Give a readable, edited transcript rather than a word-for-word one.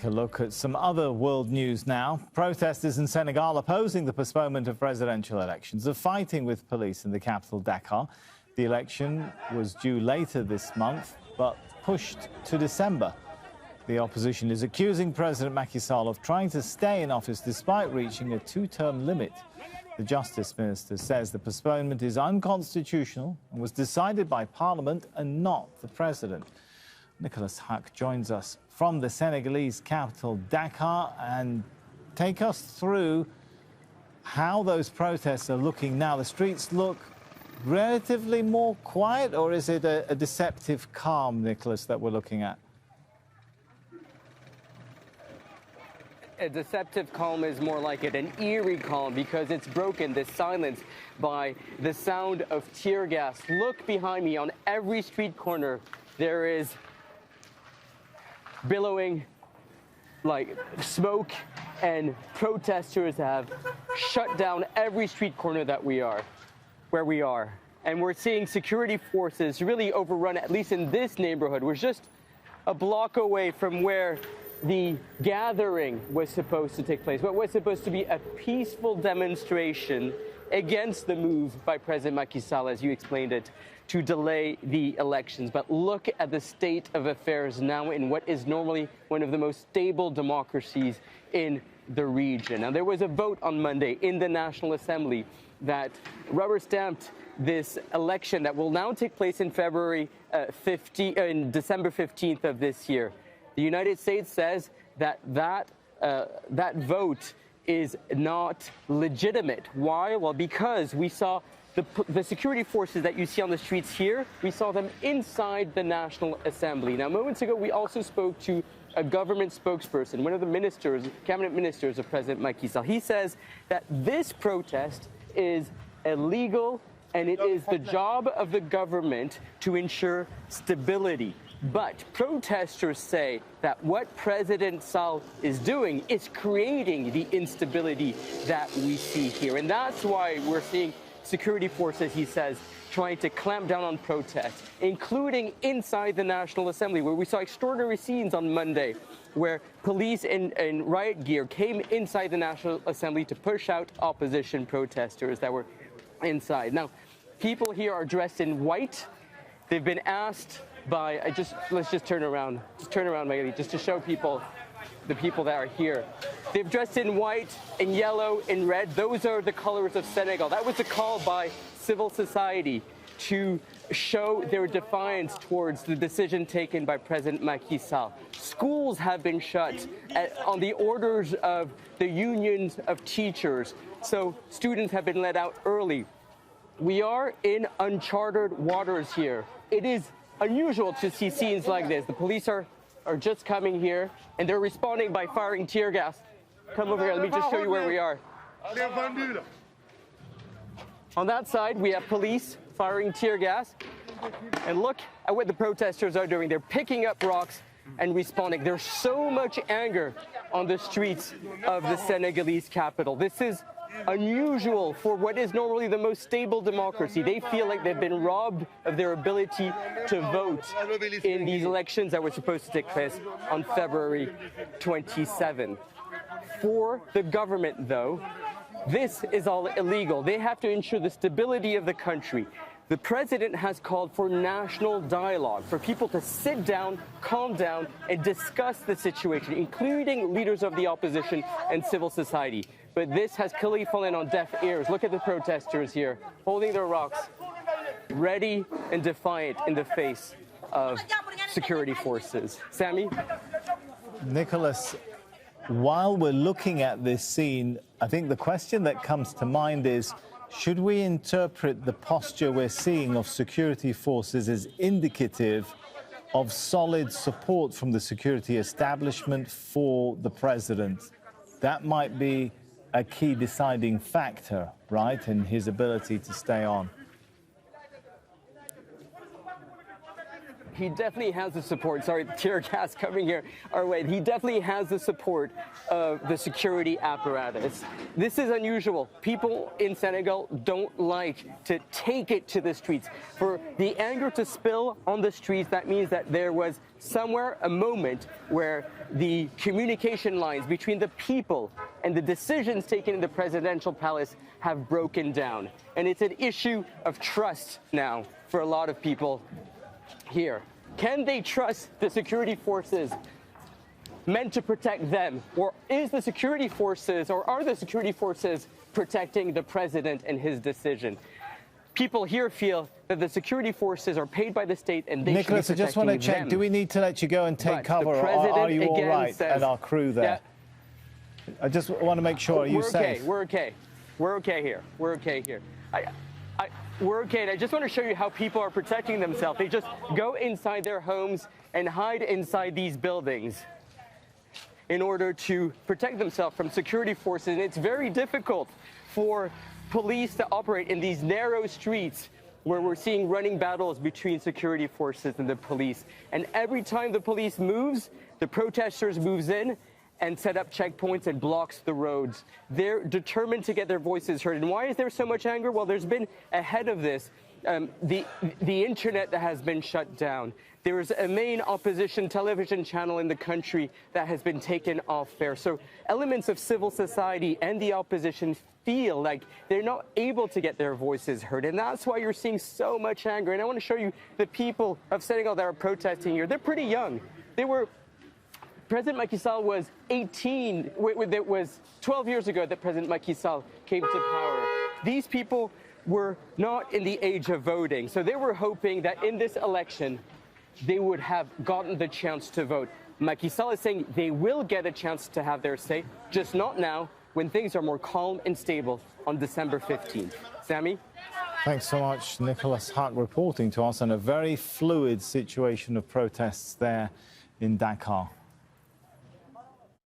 take a look at some other world news now. Protesters in Senegal opposing the postponement of presidential elections are fighting with police in the capital, Dakar. The election was due later this month, but pushed to December. The opposition is accusing President Macky Sall of trying to stay in office despite reaching a two-term limit. The Justice Minister says the postponement is unconstitutional and was decided by Parliament and not the President. Nicholas Huck joins us from the Senegalese capital, Dakar, and take us through how those protests are looking now. The streets look relatively more quiet, or is it a deceptive calm, Nicholas, that we're looking at? A deceptive calm is more like it, an eerie calm, because it's broken, this silence, by the sound of tear gas. Look behind me. On every street corner, there is billowing like smoke, and protesters have shut down every street corner where we are. And we're seeing security forces really overrun, at least in this neighborhood. We're just a block away from where the gathering was supposed to take place. What was supposed to be a peaceful demonstration against the move by President Macky Sall, as you explained it, to delay the elections. But look at the state of affairs now in what is normally one of the most stable democracies in the region. Now, there was a vote on Monday in the National Assembly that rubber-stamped this election that will now take place in December 15th of this year. The United States says that vote is not legitimate. Why? Well, because we saw the security forces that you see on the streets here, we saw them inside the National Assembly. Now, moments ago, we also spoke to a government spokesperson, one of the ministers, cabinet ministers of President Macky Sall. He says that this protest is illegal and it is the job of the government to ensure stability. But protesters say that what President Sall is doing is creating the instability that we see here. And that's why we're seeing security forces, he says, trying to clamp down on protests, including inside the National Assembly, where we saw extraordinary scenes on Monday, where police in riot gear came inside the National Assembly to push out opposition protesters that were inside. Now, people here are dressed in white. They've been asked by, let's just turn around, Magali, just to show people, the people that are here. They've dressed in white, in yellow, in red. Those are the colors of Senegal. That was a call by civil society to show their defiance towards the decision taken by President Macky Sall. Schools have been shut on the orders of the unions of teachers, so students have been let out early. We are in uncharted waters here. It is unusual to see scenes like this. The police are just coming here, and they're responding by firing tear gas. Come over here, let me just show you where we are. On that side, we have police firing tear gas. And look at what the protesters are doing. They're picking up rocks and responding. There's so much anger on the streets of the Senegalese capital. This is unusual for what is normally the most stable democracy. They feel like they've been robbed of their ability to vote in these elections that were supposed to take place on February 27. For the government, though, this is all illegal. They have to ensure the stability of the country. The president has called for national dialogue, for people to sit down, calm down, and discuss the situation, including leaders of the opposition and civil society. But this has clearly fallen on deaf ears. Look at the protesters here, holding their rocks, ready and defiant in the face of security forces. Sammy? Nicholas, while we're looking at this scene, I think the question that comes to mind is, should we interpret the posture we're seeing of security forces as indicative of solid support from the security establishment for the president? That might be a key deciding factor, right, in his ability to stay on. he definitely has the support. Sorry, tear gas coming here our way. He definitely has the support of the security apparatus. This is unusual. People in Senegal don't like to take it to the streets. For the anger to spill on the streets, that means that there was somewhere a moment where the communication lines between the people and the decisions taken in the presidential palace have broken down. And it's an issue of trust now for a lot of people here. Can they trust the security forces meant to protect them? Or are the security forces protecting the president and his decision? People here feel that the security forces are paid by the state and they Nicholas, should be I just want to check, them. do we need to let you go and take But cover, the or are you all president right says- and our crew there? Yeah. I just want to make sure, are you We're okay. safe? We're okay. We're okay here. We're okay here. We're okay. And I just want to show you how people are protecting themselves. They just go inside their homes and hide inside these buildings in order to protect themselves from security forces. And it's very difficult for police to operate in these narrow streets where we're seeing running battles between security forces and the police. And every time the police moves, the protesters moves in and set up checkpoints and blocks the roads. They're determined to get their voices heard. And why is there so much anger? Well, there's been ahead of this, the internet that has been shut down. There is a main opposition television channel in the country that has been taken off there. So elements of civil society and the opposition feel like they're not able to get their voices heard. And that's why you're seeing so much anger. And I want to show you the people of Senegal that are protesting here. They're pretty young. President Macky Sall was 18. It was 12 years ago that President Macky Sall came to power. These people were not in the age of voting. So they were hoping that in this election, they would have gotten the chance to vote. Macky Sall is saying they will get a chance to have their say, just not now, when things are more calm and stable on December 15th. Sammy? Thanks so much, Nicholas Huck, reporting to us on a very fluid situation of protests there in Dakar.